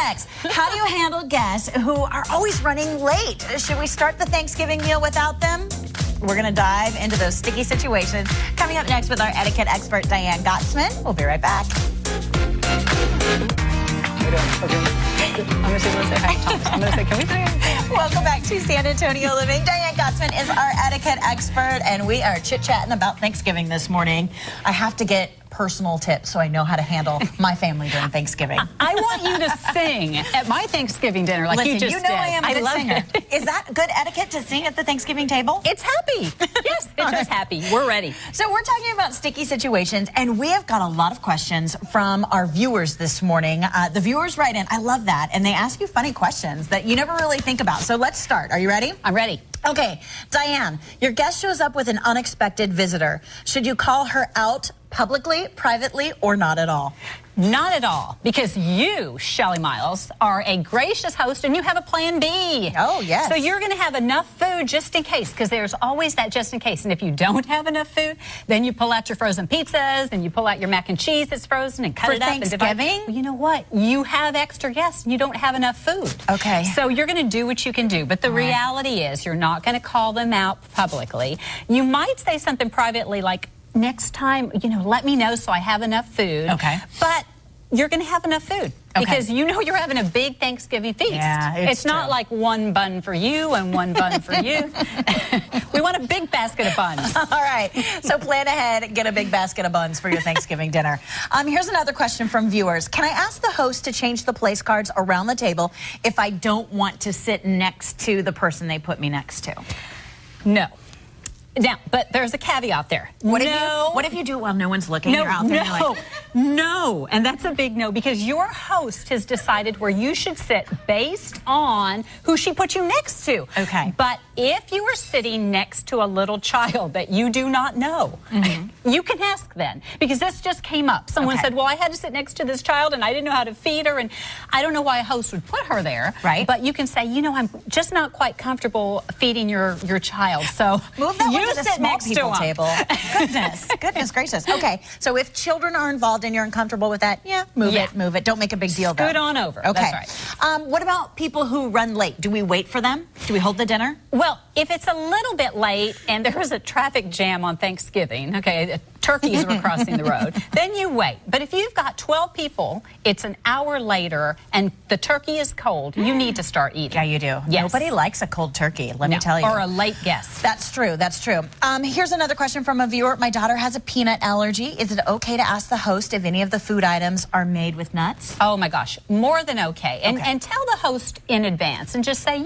next. How do you handle guests who are always running late? Should we start the Thanksgiving meal without them? We're going to dive into those sticky situations. Coming up next with our etiquette expert, Diane Gottsman. We'll be right back. I'm going to say hi. I'm going to say, can we do? Welcome back to San Antonio Living. Diane Gottsman is our etiquette expert, and we are chit-chatting about Thanksgiving this morning. I have to get personal tips so I know how to handle my family during Thanksgiving. I want you to sing at my Thanksgiving dinner like you just you know did. I am a good singer. Is that good etiquette to sing at the Thanksgiving table? It's happy. Yes, it's just happy. We're ready. So we're talking about sticky situations, and we have got a lot of questions from our viewers this morning. The viewers write in. I love that. And they ask you funny questions that you never really think about. So let's start. Are you ready? I'm ready. Okay, Diane, your guest shows up with an unexpected visitor. Should you call her out publicly, privately, or not at all? Not at all, because you, Shelly Miles, are a gracious host and you have a plan B. Oh, yes. So you're going to have enough food just in case, because there's always that just in case. And if you don't have enough food, then you pull out your frozen pizzas and you pull out your mac and cheese that's frozen and cut it up. For Thanksgiving? Well, you know what? You have extra guests and you don't have enough food. Okay. So you're going to do what you can do. But the reality is you're not going to call them out publicly. You might say something privately like, next time, let me know so I have enough food. Okay. But you're going to have enough food because you know you're having a big Thanksgiving feast. Yeah, it's not like one bun for you and one bun for you. We want a big basket of buns. All right. So plan ahead. Get a big basket of buns for your Thanksgiving dinner. Here's another question from viewers. Can I ask the host to change the place cards around the table if I don't want to sit next to the person they put me next to? No. Now, but there's a caveat there. What if you do it while no one's looking? You're out there, no, and that's a big no, because your host has decided where you should sit based on who she put you next to. Okay. But if you are sitting next to a little child that you do not know, you can ask then, because this just came up. Someone said, well, I had to sit next to this child and I didn't know how to feed her, and I don't know why a host would put her there. Right. But you can say, I'm just not quite comfortable feeding your child, so move that one to the sit small next people to table. Goodness gracious. Okay, so if children are involved and you're uncomfortable with that, move it. Don't make a big deal though. Scoot on over. Okay. That's right. What about people who run late? Do we wait for them? Do we hold the dinner? Well, if it's a little bit late and there is a traffic jam on Thanksgiving, turkeys are crossing the road, then you wait. But if you've got 12 people, it's an hour later, and the turkey is cold, you need to start eating. Yeah, you do. Yes. Nobody likes a cold turkey, let me tell you. Or a late guest. That's true. Here's another question from a viewer. My daughter has a peanut allergy. Is it okay to ask the host if any of the food items are made with nuts? Oh my gosh, more than okay. And tell the host in advance and just say,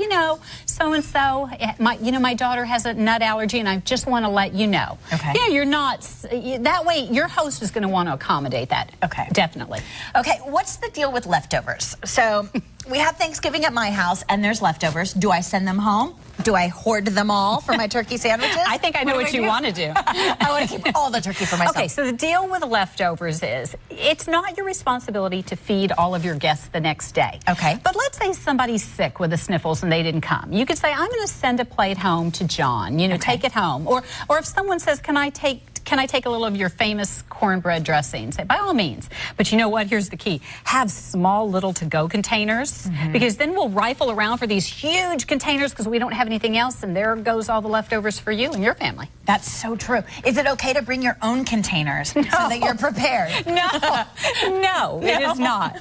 so-and-so, my daughter has a nut allergy and I just want to let you know. Okay. Yeah, you're not, that way your host is going to want to accommodate that. Okay. Definitely. Okay, what's the deal with leftovers? So we have Thanksgiving at my house and there's leftovers. Do I send them home? Do I hoard them all for my turkey sandwiches? I think I know what you want to do. I want to keep all the turkey for myself. Okay, so the deal with leftovers is it's not your responsibility to feed all of your guests the next day. Okay. But let's say somebody's sick with the sniffles and they didn't come. You could say, I'm going to send a plate home to John. Take it home. Or if someone says, can I take a little of your famous cornbread dressing? Say, by all means. But you know what? Here's the key. Have small little to-go containers, because then we'll rifle around for these huge containers because we don't have anything else, and there goes all the leftovers for you and your family. That's so true. Is it okay to bring your own containers so that you're prepared? No, it is not.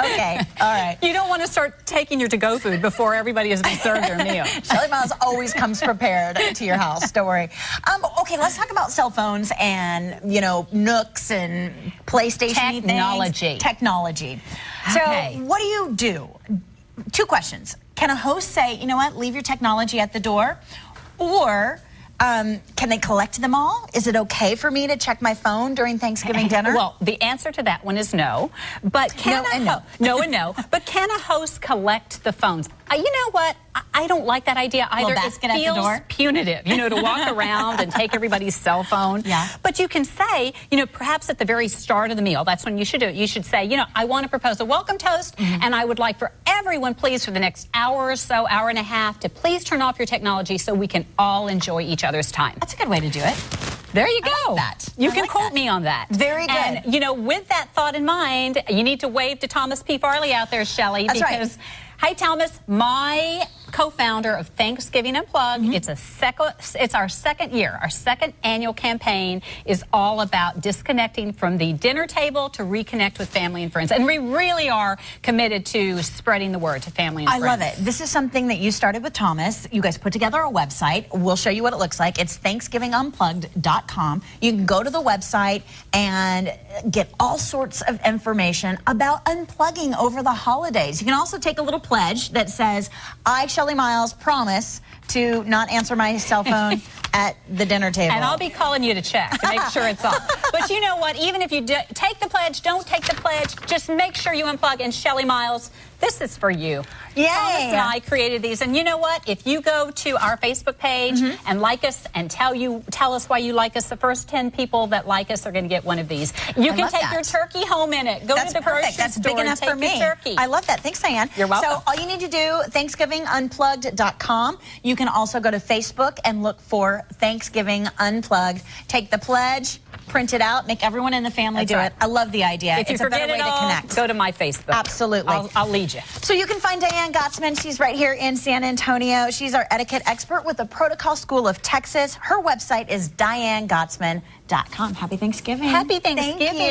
Okay, all right. You don't want to start taking your to-go food before everybody has been served their meal. Shelly Miles always comes prepared to your house. Don't worry. Okay, let's talk about cell phones and, Nooks and PlayStation technology. So what do you do? Two questions. Can a host say, you know what, leave your technology at the door? Or can they collect them all? Is it okay for me to check my phone during Thanksgiving dinner? Well, the answer to that one is no. But no and no. But can a host collect the phones? You know what? I don't like that idea either. It feels punitive, to walk around and take everybody's cell phone. Yeah. But you can say, perhaps at the very start of the meal, that's when you should do it. You should say, I want to propose a welcome toast, and I would like for everyone, please, for the next hour or so, hour and a half, to please turn off your technology so we can all enjoy each other's time. That's a good way to do it. There you go. I like that. You can quote me on that. Very good. And, you know, with that thought in mind, you need to wave to Thomas P. Farley out there, Shelley. That's because, right. Hey, Thomas, my co-founder of Thanksgiving Unplugged. It's our second year. Our second annual campaign is all about disconnecting from the dinner table to reconnect with family and friends. And we really are committed to spreading the word to family and friends. I love it. This is something that you started with Thomas. You guys put together a website. We'll show you what it looks like. It's ThanksgivingUnplugged.com. You can go to the website and get all sorts of information about unplugging over the holidays. You can also take a little pledge that says, I, Shelley Miles, promise to not answer my cell phone at the dinner table. And I'll be calling you to check to make sure it's off. But you know what? Even if you take the pledge, don't take the pledge, just make sure you unplug. And Shelley Miles, this is for you. Yay. Thomas and I created these. And you know what? If you go to our Facebook page and like us and tell us why you like us, the first 10 people that like us are going to get one of these. You can take your turkey home in it. Go to the grocery That's store big enough and take for me. your turkey. I love that. Thanks, Diane. You're welcome. So all you need to do, ThanksgivingUnplugged.com. You can also go to Facebook and look for Thanksgiving Unplugged. Take the pledge, print it out, make everyone in the family do it. I love the idea. If you it's a better way to connect. Go to my Facebook. Absolutely. I'll lead you. So you can find Diane Gottsman. She's right here in San Antonio. She's our etiquette expert with the Protocol School of Texas. Her website is dianegottsman.com. Happy Thanksgiving. Happy Thanksgiving. Thank you.